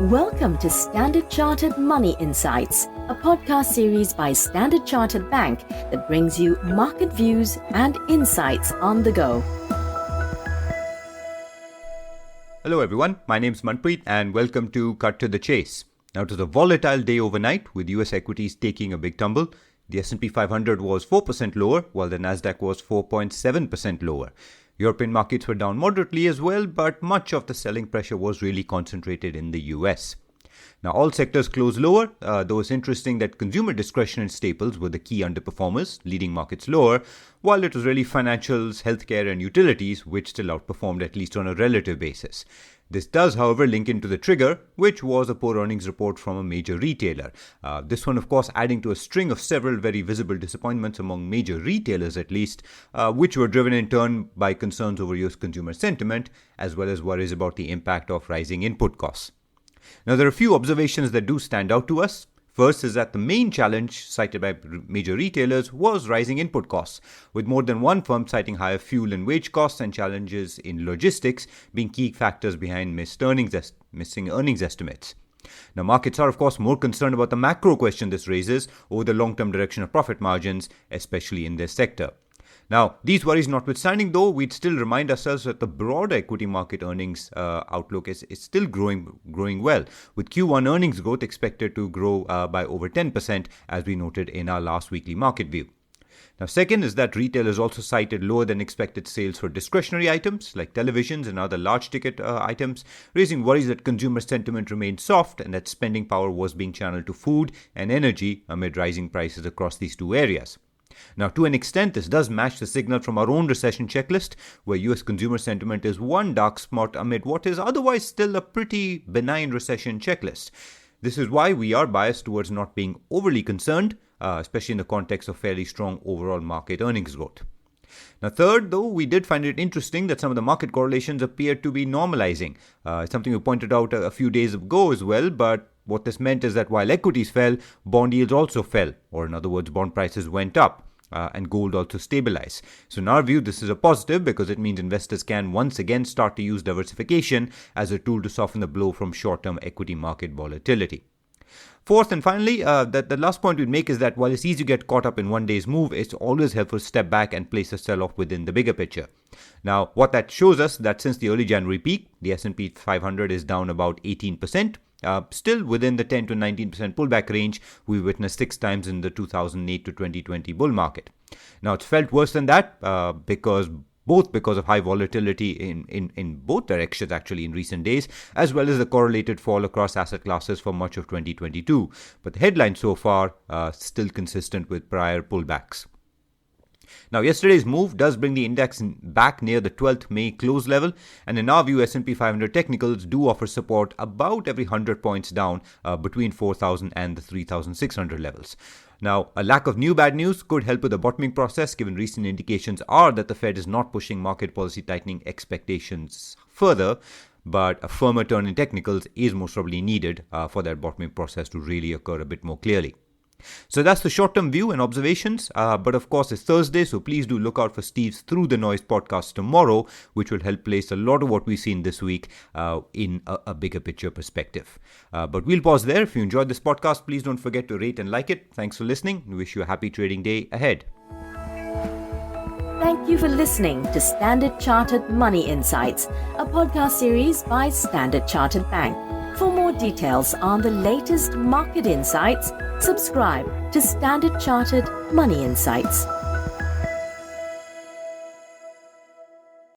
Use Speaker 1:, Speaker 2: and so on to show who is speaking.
Speaker 1: Welcome to Standard Chartered Money Insights, a podcast series by Standard Chartered Bank that brings you market views and insights on the go.
Speaker 2: Hello everyone, my name is Manpreet and welcome to Cut to the Chase. Now it was a volatile day overnight with US equities taking a big tumble. The S&P 500 was 4% lower while the Nasdaq was 4.7% lower. European markets were down moderately as well, but much of the selling pressure was really concentrated in the US. Now, all sectors closed lower, though it's interesting that consumer discretionary staples were the key underperformers, leading markets lower, while it was really financials, healthcare and utilities which still outperformed at least on a relative basis. This does, however, link into the trigger, which was a poor earnings report from a major retailer. This one, of course, adding to a string of several very visible disappointments among major retailers at least, which were driven in turn by concerns over US consumer sentiment, as well as worries about the impact of rising input costs. Now, there are a few observations that do stand out to us. First is that the main challenge cited by major retailers was rising input costs, with more than one firm citing higher fuel and wage costs and challenges in logistics being key factors behind missing earnings estimates. Now, markets are, of course, more concerned about the macro question this raises over the long-term direction of profit margins, especially in this sector. Now, these worries notwithstanding, though, we'd still remind ourselves that the broader equity market earnings outlook is still growing well, with Q1 earnings growth expected to grow by over 10%, as we noted in our last weekly market view. Now, second is that retailers also cited lower than expected sales for discretionary items like televisions and other large ticket items, raising worries that consumer sentiment remained soft and that spending power was being channeled to food and energy amid rising prices across these two areas. Now, to an extent, this does match the signal from our own recession checklist, where US consumer sentiment is one dark spot amid what is otherwise still a pretty benign recession checklist. This is why we are biased towards not being overly concerned, especially in the context of fairly strong overall market earnings growth. Now, third, though, we did find it interesting that some of the market correlations appear to be normalizing. It's something we pointed out a few days ago as well, but what this meant is that while equities fell, bond yields also fell, or in other words, bond prices went up. And gold also stabilized. So in our view, this is a positive because it means investors can once again start to use diversification as a tool to soften the blow from short-term equity market volatility. Fourth and finally, the last point we'd make is that while it's easy to get caught up in one day's move, it's always helpful to step back and place a sell-off within the bigger picture. Now, what that shows us that since the early January peak, the S&P 500 is down about 18%. Still within the 10 to 19% pullback range we witnessed 6 times in the 2008 to 2020 bull market. Now, it's felt worse than that because of high volatility in both directions actually in recent days, as well as the correlated fall across asset classes for much of 2022. But the headline so far still consistent with prior pullbacks. Now, yesterday's move does bring the index back near the 12th May close level, and in our view, S&P 500 technicals do offer support about every 100 points down between 4,000 and the 3,600 levels. Now, a lack of new bad news could help with the bottoming process, given recent indications are that the Fed is not pushing market policy tightening expectations further, but a firmer turn in technicals is most probably needed for that bottoming process to really occur a bit more clearly. So that's the short-term view and observations, but of course it's Thursday, so please do look out for Steve's Through the Noise podcast tomorrow, which will help place a lot of what we've seen this week in a bigger picture perspective. But we'll pause there. If you enjoyed this podcast, please don't forget to rate and like it. Thanks for listening. We wish you a happy trading day ahead.
Speaker 1: Thank you for listening to Standard Chartered Money Insights, a podcast series by Standard Chartered Bank. For more details on the latest market insights, subscribe to Standard Chartered Money Insights.